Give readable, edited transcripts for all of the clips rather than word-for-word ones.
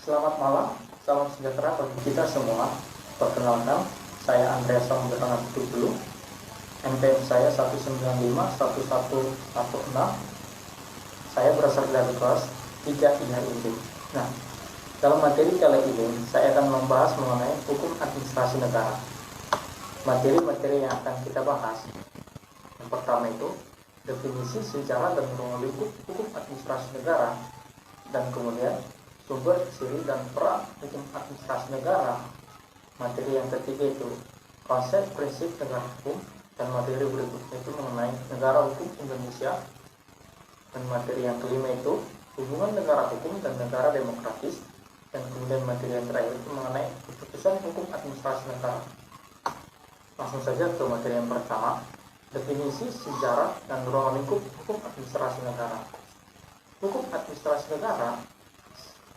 Selamat malam, salam sejahtera bagi kita semua. Perkenalkan, saya Andreas Samudera Dulu. NPM saya 1951116. Saya berasal dari kelas 3 IHIB. Nah, dalam materi kali ini saya akan membahas mengenai hukum administrasi negara. Materi-materi yang akan kita bahas, yang pertama itu definisi, sejarah, dan ruang lingkup hukum administrasi negara, dan kemudian sumber, ciri, dan peran hukum administrasi negara. Materi yang ketiga itu konsep prinsip negara hukum, dan materi berikutnya itu mengenai negara hukum Indonesia, dan materi yang kelima itu hubungan negara hukum dan negara demokratis, dan kemudian materi yang terakhir itu mengenai keputusan hukum administrasi negara. Langsung saja ke materi yang pertama, definisi, sejarah, dan ruang lingkup hukum administrasi negara. Hukum administrasi negara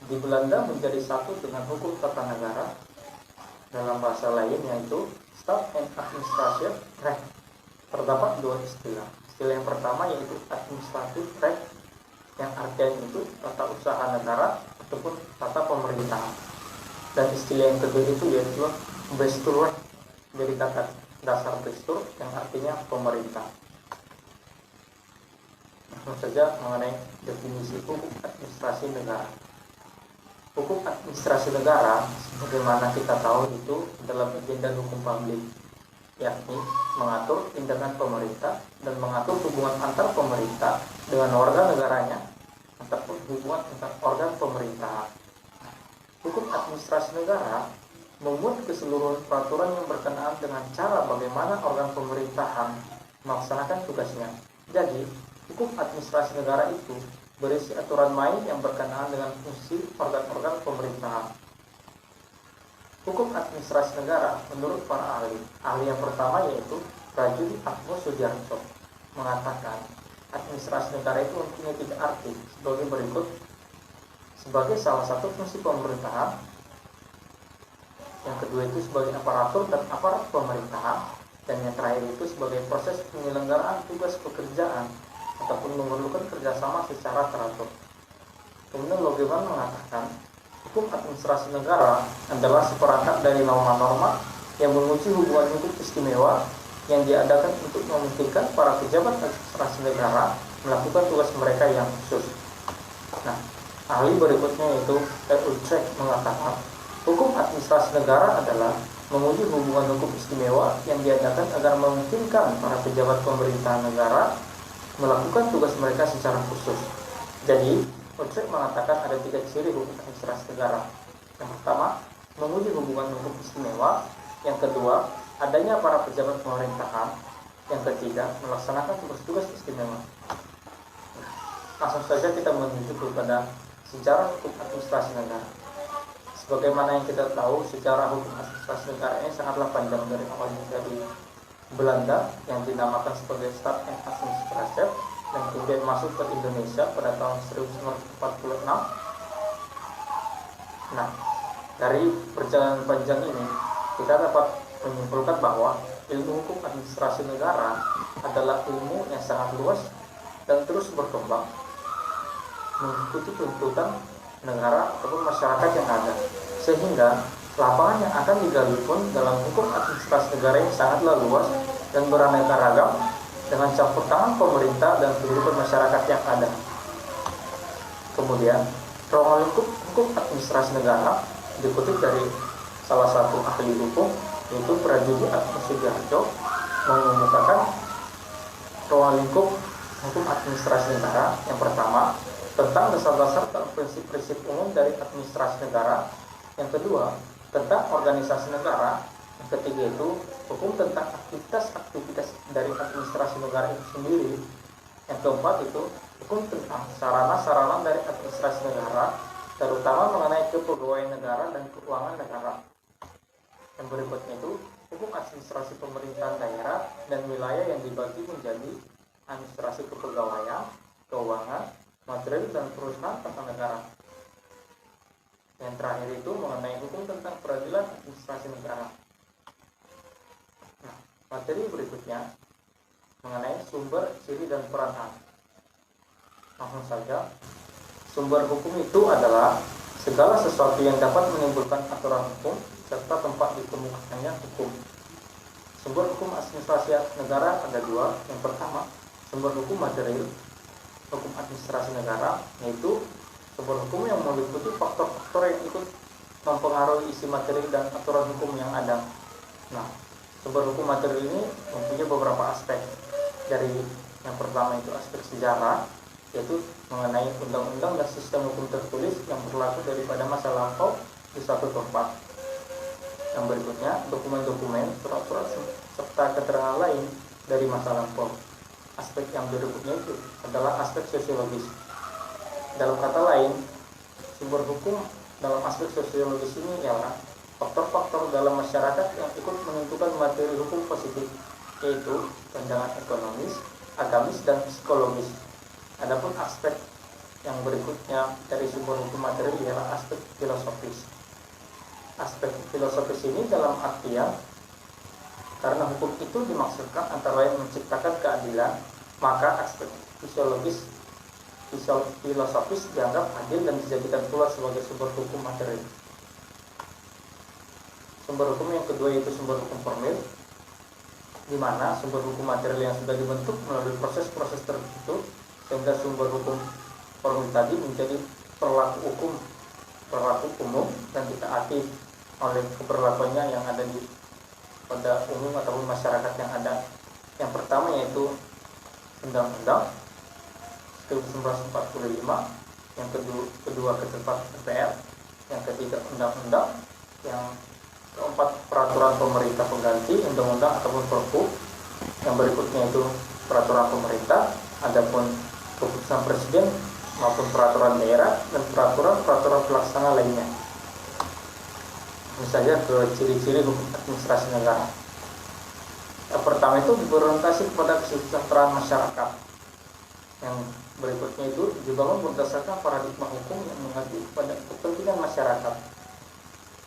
di Belanda menjadi satu dengan hukum tata negara, dalam bahasa lain yaitu Staat en Administratie Recht. Terdapat dua istilah. Istilah yang pertama yaitu Administrative Recht, yang artinya itu tata usaha negara ataupun tata pemerintahan. Dan istilah yang kedua itu yaitu Bestuurrecht, dari kata dasar Bestuur yang artinya pemerintah. Langsung saja mengenai definisi hukum administrasi negara. Hukum administrasi negara, sebagaimana kita tahu, itu dalam agenda hukum publik, yakni mengatur tindakan pemerintah dan mengatur hubungan antar pemerintah dengan warga negaranya ataupun hubungan antar organ pemerintahan. Hukum administrasi negara memuat keseluruhan peraturan yang berkenaan dengan cara bagaimana organ pemerintahan melaksanakan tugasnya. Jadi, hukum administrasi negara itu berisi aturan main yang berkenaan dengan fungsi organ-organ pemerintahan. Hukum administrasi negara menurut para ahli. Ahli yang pertama yaitu Rajuni Atmosudjarto mengatakan administrasi negara itu mempunyai tiga arti sebagai berikut: sebagai salah satu fungsi pemerintahan, yang kedua itu sebagai aparatur dan aparat pemerintahan, dan yang terakhir itu sebagai proses penyelenggaraan tugas pekerjaan ataupun memerlukan kerjasama secara teratur. Kemudian Logeman mengatakan hukum administrasi negara adalah seperangkat dari norma-norma yang menguji hubungan hukum istimewa yang diadakan untuk memungkinkan para pejabat administrasi negara melakukan tugas mereka yang khusus. Nah, ahli berikutnya yaitu Utrecht mengatakan hukum administrasi negara adalah menguji hubungan hukum istimewa yang diadakan agar memungkinkan para pejabat pemerintahan negara melakukan tugas mereka secara khusus. Jadi, Utrecht mengatakan ada tiga ciri hukum administrasi negara. Yang pertama, menguji hubungan hukum istimewa. Yang kedua, adanya para pejabat pemerintahan. Yang ketiga, melaksanakan tugas-tugas istimewa. Langsung saja kita menuju kepada sejarah hukum administrasi negara. Sebagaimana yang kita tahu, sejarah hukum administrasi negara ini sangatlah panjang, dari awalnya dari Belanda yang dinamakan sebagai Staat en Administratie dan kemudian masuk ke Indonesia pada tahun 1946. Nah, dari perjalanan panjang ini kita dapat menyimpulkan bahwa ilmu hukum administrasi negara adalah ilmu yang sangat luas dan terus berkembang mengikuti tuntutan negara ataupun masyarakat yang ada, sehingga lapangan yang akan digali pun dalam hukum administrasi negara ini sangatlah luas dan beraneka ragam dengan campur tangan pemerintah dan kehidupan masyarakat yang ada. Kemudian, ruang lingkup hukum administrasi negara dikutip dari salah satu ahli hukum yaitu Rajuni Atmosudjarto mengemukakan ruang lingkup hukum administrasi negara. Yang pertama, tentang dasar-dasar dan prinsip-prinsip umum dari administrasi negara. Yang kedua, tentang organisasi negara. Yang ketiga itu hukum tentang aktivitas-aktivitas dari administrasi negara itu sendiri. Yang keempat itu hukum tentang sarana-sarana dari administrasi negara, terutama mengenai kepegawaian negara dan keuangan negara. Yang berikutnya itu hukum administrasi pemerintahan daerah dan wilayah yang dibagi menjadi administrasi kepegawaian, keuangan, material, dan perusahaan tata negara. Yang terakhir itu mengenai hukum tentang peradilan administrasi negara. Nah, materi berikutnya mengenai sumber, ciri, dan peran. Langsung saja, sumber hukum itu adalah segala sesuatu yang dapat menimbulkan aturan hukum serta tempat ditemukannya hukum. Sumber hukum administrasi negara ada dua. Yang pertama, sumber hukum material, hukum administrasi negara, yaitu sumber hukum yang meliputi faktor-faktor yang ikut mempengaruhi isi materi dan aturan hukum yang ada. Nah, sumber hukum material ini mempunyai beberapa aspek. Dari yang pertama itu aspek sejarah, yaitu mengenai undang-undang dan sistem hukum tertulis yang berlaku daripada masa lampau di suatu tempat. Yang berikutnya, dokumen-dokumen, surat-surat serta keterangan lain dari masa lampau. Aspek yang berikutnya itu adalah aspek sosiologis. Dalam kata lain, sumber hukum dalam aspek sosiologis ini ialah faktor-faktor dalam masyarakat yang ikut menentukan materi hukum positif, yaitu pandangan ekonomis, agamis, dan psikologis. Adapun aspek yang berikutnya dari sumber hukum materi ialah aspek filosofis. Aspek filosofis ini dalam artian karena hukum itu dimaksudkan antara lain menciptakan keadilan, maka aspek filosofis dianggap adil dan dijadikan pula sebagai sumber hukum materi. Sumber hukum yang kedua yaitu sumber hukum formil, di mana sumber hukum material yang sudah dibentuk melalui proses-proses tertentu sehingga sumber hukum formil tadi menjadi perlaku umum dan ditaati oleh keberlakuannya yang ada pada umum ataupun masyarakat yang ada. Yang pertama yaitu Undang-Undang 1945, yang kedua keempat DPR, yang ketiga Undang-Undang, yang keempat peraturan pemerintah pengganti undang-undang ataupun perpu, yang berikutnya itu peraturan pemerintah, adapun keputusan presiden maupun peraturan daerah dan peraturan pelaksana lainnya. Ini saja ke ciri-ciri hukum administrasi negara. Yang pertama itu berorientasi kepada kesejahteraan masyarakat. Yang berikutnya itu dibangun berdasarkan paradigma hukum yang mengacu kepada kepentingan masyarakat.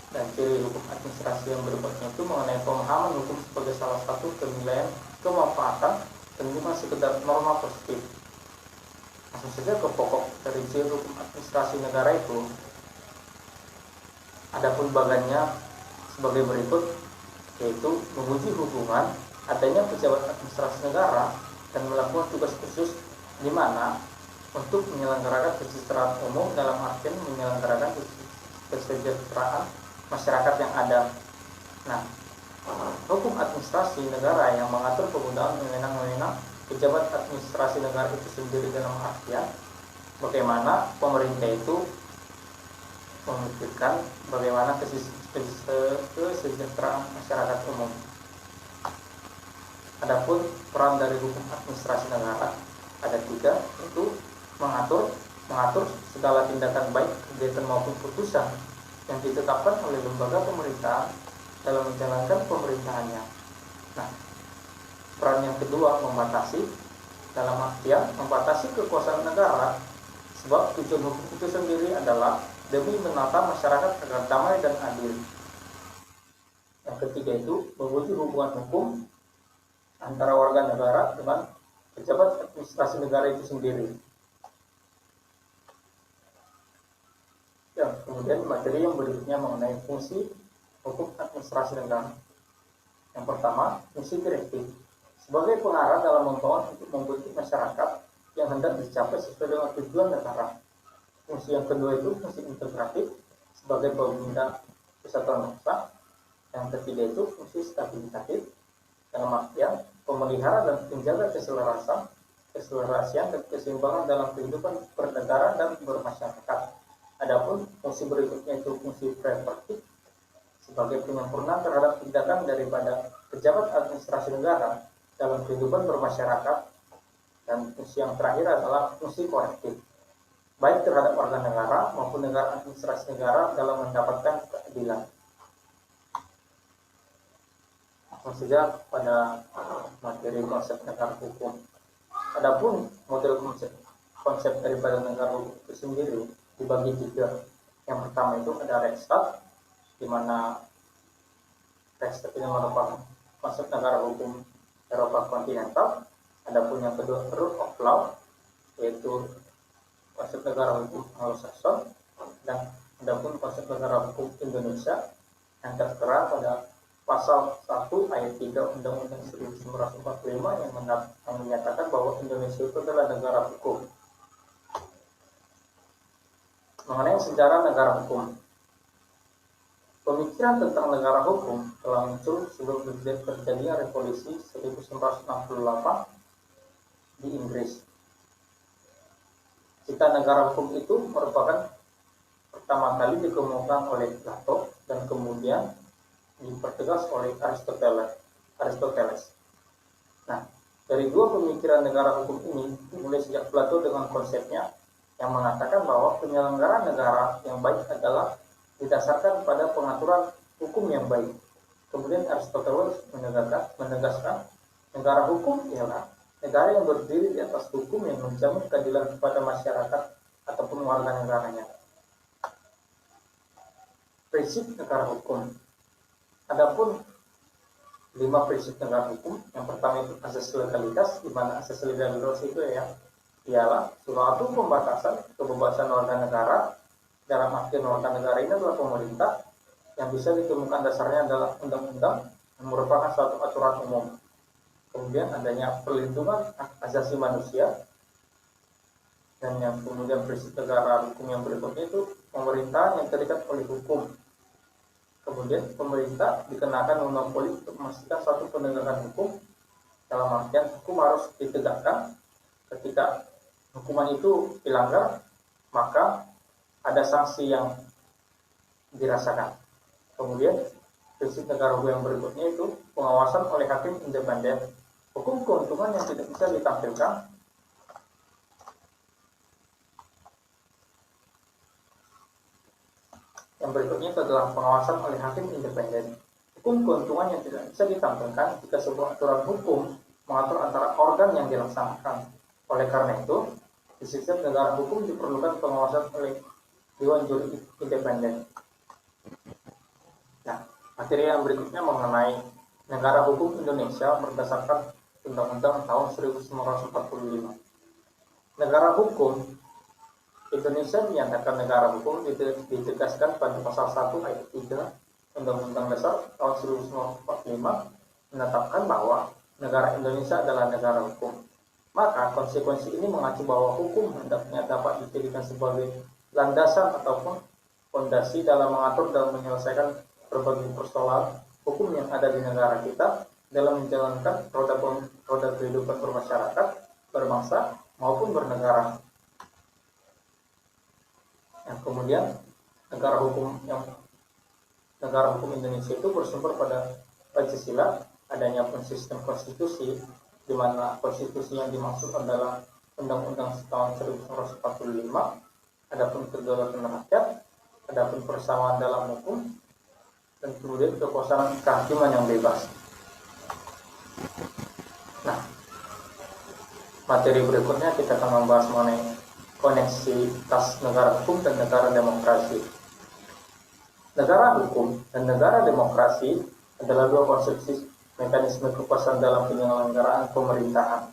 Dan ciri hukum administrasi yang berikutnya itu mengenai pemahaman hukum sebagai salah satu penilaian kemanfaatan dan bukan sekedar norma positif. Langsung saja ke pokok dari ciri hukum administrasi negara itu. Adapun bagannya sebagai berikut, yaitu menguji hubungan adanya pejabat administrasi negara dan melakukan tugas khusus di mana untuk menyelenggarakan kesejahteraan umum dalam artian menyelenggarakan kesejahteraan masyarakat yang ada. Nah, hukum administrasi negara yang mengatur penggunaan wewenang-wewenang pejabat administrasi negara itu sendiri dalam artian bagaimana pemerintah itu memikirkan bagaimana kesejahteraan masyarakat umum. Adapun peran dari hukum administrasi negara ada tiga, yaitu mengatur segala tindakan baik kegiatan maupun putusan yang ditetapkan oleh lembaga pemerintahan dalam menjalankan pemerintahannya. Nah, peran yang kedua membatasi, dalam artian membatasi kekuasaan negara, sebab tujuan hukum itu sendiri adalah demi menata masyarakat agar damai dan adil. Yang ketiga itu menguji hubungan hukum antara warga negara dengan pejabat administrasi negara itu sendiri. Kemudian materi yang berikutnya mengenai fungsi hukum administrasi negara. Yang pertama, fungsi direktif sebagai pengarah dalam membangun untuk membentuk masyarakat yang hendak dicapai sesuai dengan tujuan negara. Fungsi yang kedua itu fungsi integratif sebagai pembina kesatuan bangsa. Yang ketiga itu fungsi stabilitatif dalam artian pemelihara dan penjaga keselarasian dan keseimbangan dalam kehidupan bernegara dan bermasyarakat. Adapun fungsi berikutnya itu fungsi preventif sebagai penyempurnaan terhadap tindakan daripada pejabat administrasi negara dalam kehidupan bermasyarakat. Dan fungsi yang terakhir adalah fungsi korektif, baik terhadap warga negara maupun negara administrasi negara dalam mendapatkan keadilan. Langsung saja pada materi konsep negara hukum. Adapun model konsep daripada negara hukum itu sendiri dibagi tiga. Yang pertama itu ada Rechtsstaat, di mana Rechtsstaat ini merupakan konsep negara hukum Eropa kontinental. Adapun yang kedua Rule of Law, yaitu konsep negara hukum Anglo-Saxon, dan Adapun konsep negara hukum Indonesia yang tertera pada pasal 1 ayat 3 Undang-Undang 1945 yang menyatakan bahwa Indonesia itu adalah negara hukum. Mengenai sejarah negara hukum, pemikiran tentang negara hukum telah muncul sebelum terjadinya revolusi 1968 di Inggris. Jika negara hukum itu merupakan pertama kali dikemukakan oleh Plato dan kemudian dipertegas oleh Aristoteles. Nah, dari dua pemikiran negara hukum ini dimulai sejak Plato dengan konsepnya yang mengatakan bahwa penyelenggaraan negara yang baik adalah didasarkan pada pengaturan hukum yang baik. Kemudian Aristoteles menegaskan negara hukum ialah negara yang berdiri di atas hukum yang menjamin keadilan kepada masyarakat ataupun warga negaranya. Prinsip negara hukum. Adapun 5 prinsip negara hukum. Yang pertama itu asas legalitas, di mana asas legalitas itu ialah suatu pembatasan kebebasan warga negara. Dalam artian warga negara ini adalah pemerintah yang bisa ditemukan dasarnya adalah undang-undang yang merupakan suatu aturan umum. Kemudian adanya perlindungan hak asasi manusia, dan yang kemudian prinsip negara hukum yang berikutnya itu pemerintahan yang terikat oleh hukum. Kemudian pemerintah dikenakan monopoli untuk memastikan suatu penegakan hukum, dalam artian hukum harus ditegakkan. Ketika hukuman itu dilanggar, maka ada sanksi yang dirasakan. Kemudian prinsip negara hukum yang berikutnya itu pengawasan oleh hakim independen. Hukum keuntungan yang tidak bisa ditampilkan. Yang berikutnya itu adalah pengawasan oleh hakim independen. Hukum keuntungan yang tidak bisa ditampilkan jika sebuah aturan hukum mengatur antara organ yang dilaksanakan. Oleh karena itu, di sistem negara hukum diperlukan pengawasan oleh Dewan Juri Independen. Nah, materi yang berikutnya mengenai negara hukum Indonesia berdasarkan Undang-Undang tahun 1945. Negara hukum Indonesia dinyatakan negara hukum ditegaskan pada pasal 1 ayat 3 Undang-Undang Dasar tahun 1945 menetapkan bahwa negara Indonesia adalah negara hukum. Maka konsekuensi ini mengacu bahwa hukum hendaknya dapat dijadikan sebagai landasan ataupun fondasi dalam mengatur dan menyelesaikan berbagai persoalan hukum yang ada di negara kita dalam menjalankan roda kehidupan bermasyarakat, berbangsa maupun bernegara. Yang kemudian negara hukum Indonesia itu bersumber pada Pancasila, adanya sistem konstitusi, di mana konstitusi yang dimaksud adalah Undang-Undang tahun 1945, adapun kedaulatan rakyat, adapun persamaan dalam hukum, dan kemudian kekuasaan kehakiman yang bebas. Nah, materi berikutnya kita akan membahas mengenai koneksitas negara hukum dan negara demokrasi. Negara hukum dan negara demokrasi adalah dua konsepsi mekanisme kekuasaan dalam penyelenggaraan pemerintahan.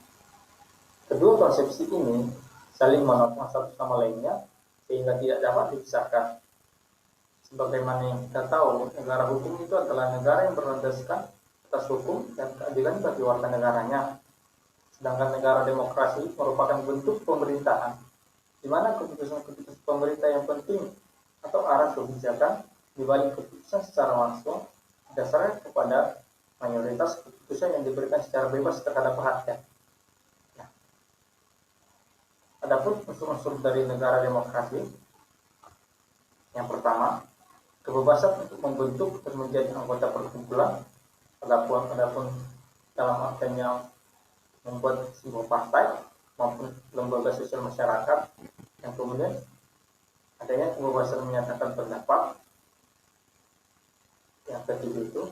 Kedua konsepsi ini saling menopang satu sama lainnya sehingga tidak dapat dipisahkan. Sebagaimana yang kita tahu, negara hukum itu adalah negara yang berlandaskan atas hukum dan keadilan bagi warga negaranya. Sedangkan negara demokrasi merupakan bentuk pemerintahan, di mana keputusan-keputusan pemerintah yang penting atau arah kebijakan dibalik keputusan secara langsung berdasarkan kepada mayoritas keputusan yang diberikan secara bebas terhadap rakyat. Adapun unsur-unsur dari negara demokrasi, yang pertama, kebebasan untuk membentuk dan menjadi anggota perkumpulan, adapun dalam artian yang membuat sebuah partai maupun lembaga sosial masyarakat. Yang kemudian adanya kebebasan menyatakan pendapat. Yang ketiga itu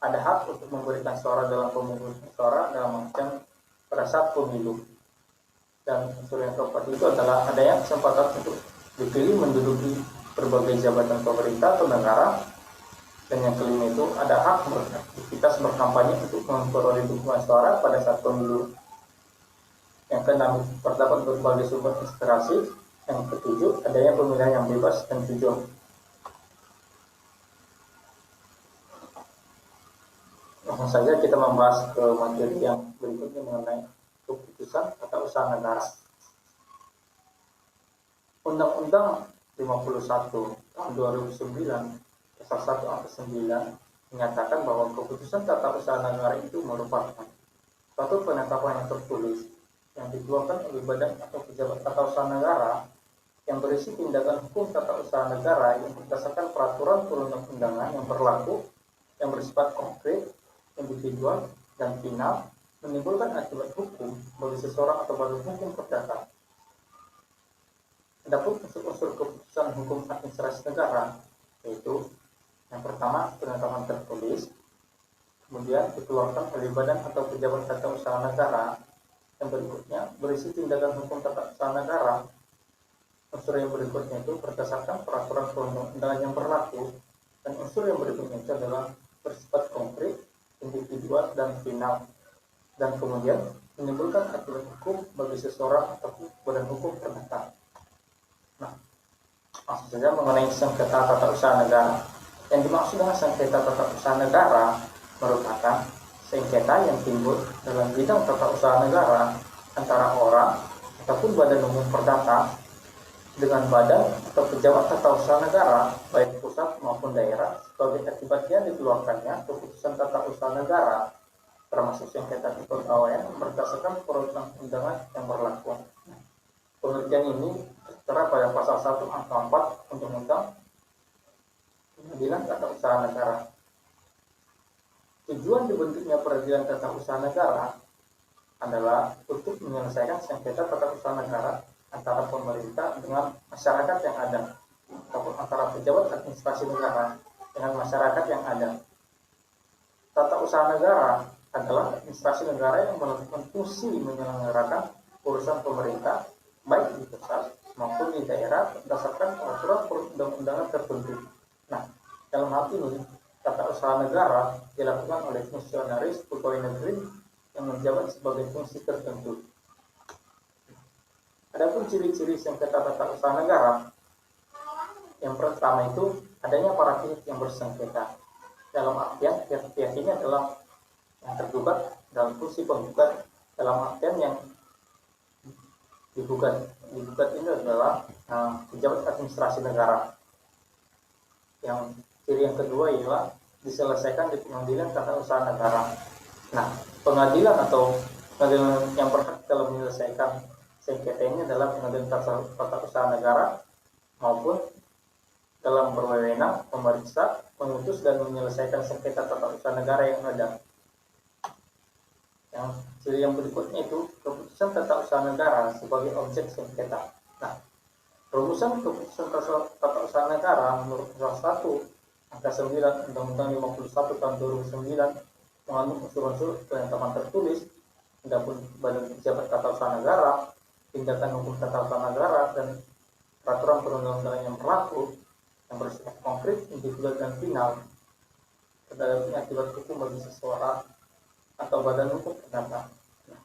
ada hak untuk memberikan suara dalam pemungutan suara dalam artian pada saat pemilu. Dan unsur yang keempat itu adalah adanya kesempatan untuk dipilih menduduki berbagai jabatan pemerintah atau negara. Dan yang kelima itu ada hak beraktivitas berkampanye untuk memperoleh dukungan suara pada saat pemilu. Yang keenam, terdapat berbagai sumber inspirasi. Yang ketujuh, adanya pemilihan yang bebas dan jujur. Langsung saja kita membahas ke materi yang berikutnya mengenai keputusan tata usaha negara. Undang-Undang 51 tahun 2009 pasal 1 angka 9 menyatakan bahwa keputusan tata usaha negara itu merupakan suatu penetapan yang tertulis yang dikeluarkan oleh badan atau pejabat tata usaha negara yang berisi tindakan hukum tata usaha negara yang berdasarkan peraturan perundang-undangan yang berlaku yang bersifat konkret, individual, dan final, menimbulkan akibat hukum bagi seseorang atau badan hukum perdata. Adapun unsur-unsur keputusan hukum administrasi negara, yaitu yang pertama penetapan tertulis, kemudian dikeluarkan oleh badan atau pejabat tata usaha negara, yang berikutnya berisi tindakan hukum tata usaha negara. Unsur yang berikutnya itu berdasarkan peraturan perundang-undangan yang berlaku, dan unsur yang berikutnya itu adalah bersifat konkret, individual, dan final, dan kemudian menimbulkan akibat hukum bagi seseorang atau badan hukum perdata. Nah, maksud saja mengenai sengketa tata usaha negara. Yang dimaksud dengan sengketa tata usaha negara merupakan sengketa yang timbul dalam bidang tata usaha negara antara orang ataupun badan umum perdata dengan badan atau pejabat tata usaha negara, baik pusat maupun daerah, sebagai akibatnya dikeluarkannya keputusan tata usaha negara, termasuk sengketa kepegawaian berdasarkan perundang-undangan yang berlaku. Pengertian ini tertera pada pasal 1 angka 4 Undang-Undang Peradilan Tata Usaha Negara. Tujuan dibentuknya Peradilan Tata Usaha Negara adalah untuk menyelesaikan sengketa tata usaha negara antara pemerintah dengan masyarakat yang ada, ataupun antara pejabat administrasi negara dengan masyarakat yang ada. Tata usaha negara adalah administrasi negara yang melakukan fungsi menyelenggarakan urusan pemerintah, baik di pusat maupun di daerah berdasarkan peraturan perundang-undangan tertentu. Nah, dalam hal ini, tata usaha negara dilakukan oleh fungsionaris pegawai negeri yang menjabat sebagai fungsi tertentu. Adapun ciri-ciri sengketa tata usaha negara, yang pertama itu adanya para pihak yang bersengketa. Dalam artian pihak-pihak ini adalah yang tergugat dalam fungsi penggugat, dalam artian yang digugat ini adalah pejabat administrasi negara. Yang ciri yang kedua ialah diselesaikan di pengadilan tata usaha negara. Nah, pengadilan atau pengadilan yang berhak dalam menyelesaikan sengketa ini adalah pengadilan tata usaha negara maupun dalam berwenang memeriksa, memutus, dan menyelesaikan sengketa tata usaha negara yang ada. Yang ciri yang berikutnya itu keputusan tata usaha negara sebagai objek sengketa. Nah, rumusan keputusan tata usaha negara menurut pasal 1 angka 9 Undang-Undang 51 tahun 2009 mengandung unsur-unsur penetapan tertulis, adapun badan pejabat tata usaha negara, tindakan hukum tata usaha negara, dan peraturan perundang-undangan yang berlaku yang bersifat konkret, individual, dan final terhadap akibat hukum bagi seseorang atau badan hukum perdata. Nah,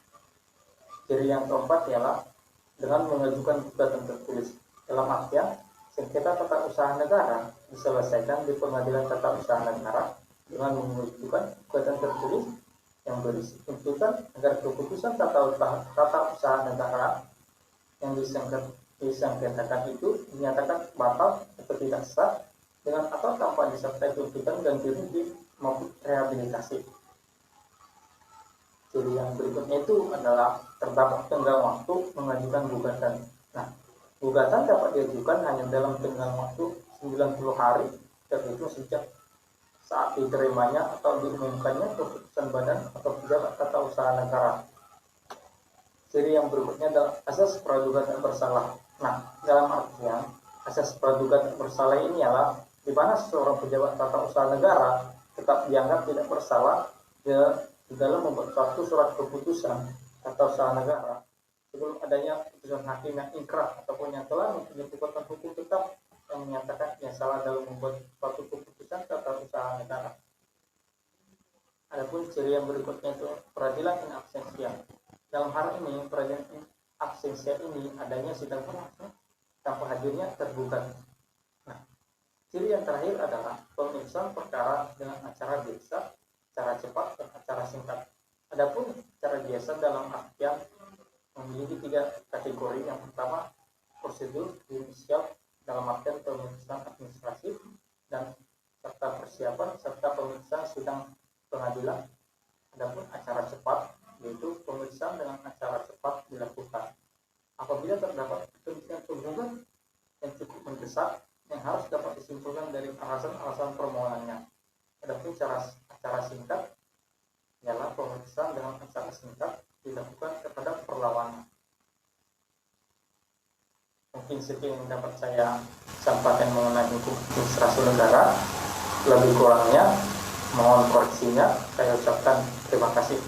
ciri yang keempat ialah dengan mengajukan gugatan tertulis. Dalam artian sengketa tata usaha negara diselesaikan di pengadilan tata usaha negara dengan mengajukan gugatan tertulis yang berisi tuntutan agar keputusan tata usaha negara yang disengketakan itu dinyatakan batal atau tidak sah dengan atau tanpa disertai tuntutan ganti rugi maupun rehabilitasi. Ciri yang berikutnya itu adalah terdapat tenggang waktu mengajukan gugatan. Nah, gugatan dapat diajukan hanya dalam tenggang waktu 90 hari terhitung sejak saat diterimanya atau diumumkannya keputusan badan atau pejabat tata usaha negara. Ciri yang berikutnya adalah asas praduga tak bersalah. Nah, dalam artian asas praduga tak bersalah ini adalah di mana seorang pejabat tata usaha negara tetap dianggap tidak bersalah di dalam membuat suatu surat keputusan tata usaha negara sebelum adanya putusan hakim yang inkrah ataupun yang telah mempunyai kekuatan hukum tetap yang menyatakan ia salah dalam membuat suatu keputusan tata usaha negara. Adapun ciri yang berikutnya itu peradilan in absentia. Dalam hal ini, peradilan in absentia ini adanya sidang berlangsung tanpa hadirnya tergugat. Nah, ciri yang terakhir adalah pemeriksaan perkara dengan acara biasa, secara cepat dan singkat. Adapun cara biasa dalam artian memiliki 3 kategori. Yang pertama, prosedur judisial dalam artian pemeriksaan administratif dan serta persiapan serta pemeriksaan sidang pengadilan. Adapun acara cepat, yaitu pemeriksaan dengan acara cepat dilakukan apabila terdapat kepentingan penggugat yang cukup mendesak yang harus dapat disimpulkan dari alasan-alasan permohonannya. Adapun acara singkat ialah pemeriksaan dengan acara singkat dilakukan terhadap perlawanan. Mungkin sekian yang dapat saya sampaikan mengenai hukum administrasi negara. Lebih kurangnya mohon koreksinya. Saya ucapkan terima kasih.